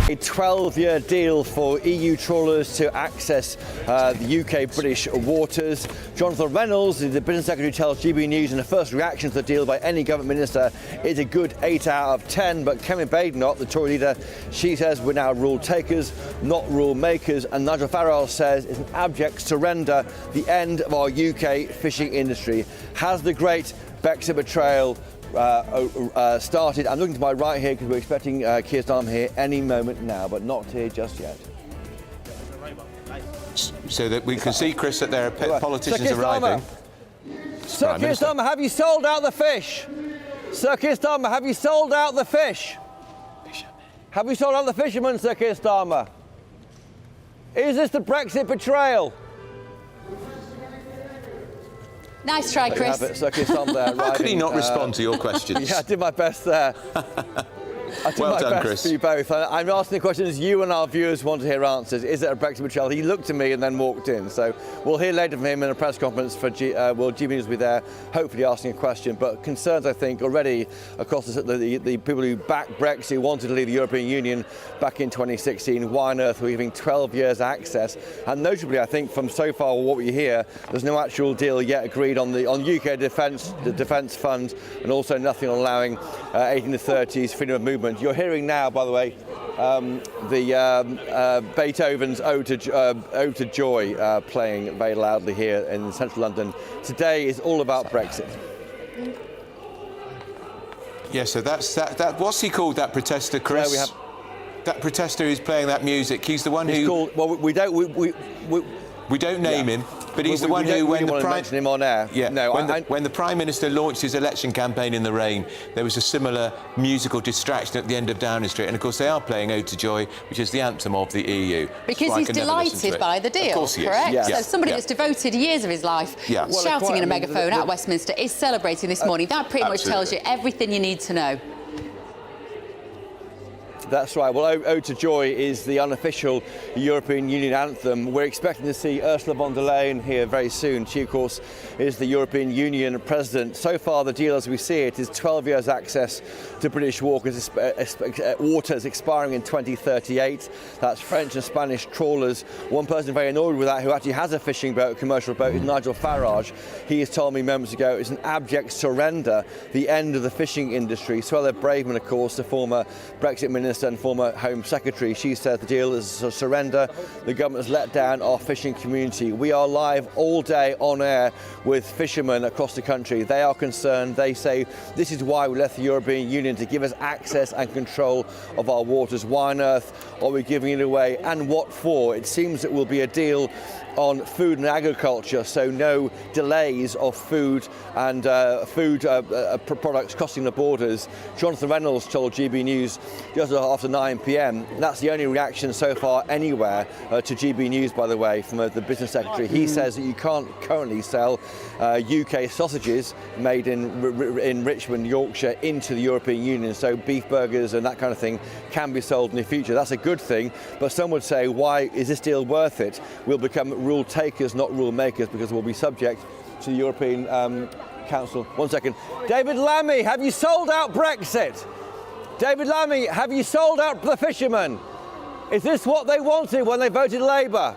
A 12-year deal for EU trawlers to access the UK British waters. Jonathan Reynolds, the Business Secretary, tells GB News in the first reaction to the deal by any government minister is a good 8 out of 10. But Kevin Badenoch, the Tory leader, she says we're now rule takers, not rule makers. And Nigel Farage says it's an abject surrender, the end of our UK fishing industry. Has the great Brexit betrayal started? I'm looking to my right here because we're expecting Keir Starmer here any moment now, but not here just yet. So that we can see, Chris, that there are politicians arriving. Sir Keir Starmer, have you sold out the fish? Sir Keir Starmer, have you sold out the fish? Have you sold out the fishermen, Sir Keir Starmer? Is this the Brexit betrayal? Nice try, Chris. How could he not respond to your questions? Yeah, I did my best there. I did my best Chris. for you both. I'm asking the questions you and our viewers want to hear answers. Is it a Brexit betrayal? He looked at me and then walked in. So we'll hear later from him in a press conference for GB News will be there, hopefully asking a question. But concerns, I think, already across the people who backed Brexit, who wanted to leave the European Union back in 2016. Why on earth we're giving 12 years access? And notably, I think, from so far what we hear, there's no actual deal yet agreed on UK defence, the defence fund, and also nothing on allowing 18 to 30s freedom of movement. You're hearing now, by the way, Beethoven's Ode to Joy playing very loudly here in central London. Today is all about Brexit. Yeah, so that's that. What's he called, that protester, Chris? Yeah, that protester who's playing that music. He's the one who. Called, well, we don't name him. But he's the one who, when the Prime mention him on air. Yeah, no, when the Prime Minister launched his election campaign in the rain, there was a similar musical distraction at the end of Downing Street, and of course they are playing "Ode to Joy," which is the anthem of the EU. Because he's delighted by the deal, of course he correct? Is. Yes. So somebody that's devoted years of his life shouting in a megaphone at Westminster is celebrating this morning. That pretty much tells you everything you need to know. That's right. Well, Ode to Joy is the unofficial European Union anthem. We're expecting to see Ursula von der Leyen here very soon. She, of course, is the European Union president. So far, the deal as we see it is 12 years access to British waters expiring in 2038. That's French and Spanish trawlers. One person very annoyed with that, who actually has a fishing boat, a commercial boat, is Nigel Farage. He has told me moments ago it's an abject surrender, the end of the fishing industry. Suella Braverman, of course, the former Brexit minister and former Home Secretary, she said the deal is a surrender. The government has let down our fishing community. We are live all day on air with fishermen across the country. They are concerned. They say this is why we left the European Union, to give us access and control of our waters. Why on earth are we giving it away, and what for? It seems it will be a deal on food and agriculture, so no delays of food and products crossing the borders. Jonathan Reynolds told GB News just after 9 p.m. That's the only reaction so far anywhere to GB News, by the way, from the Business Secretary. He says that you can't currently sell UK sausages made in Richmond, Yorkshire, into the European Union, so beef burgers and that kind of thing can be sold in the future. That's a good thing, but some would say, why is this deal worth it? We'll become rule takers, not rule makers, because we'll be subject to the European Council. 1 second. David Lammy, have you sold out Brexit? David Lammy, have you sold out the fishermen? Is this what they wanted when they voted Labour?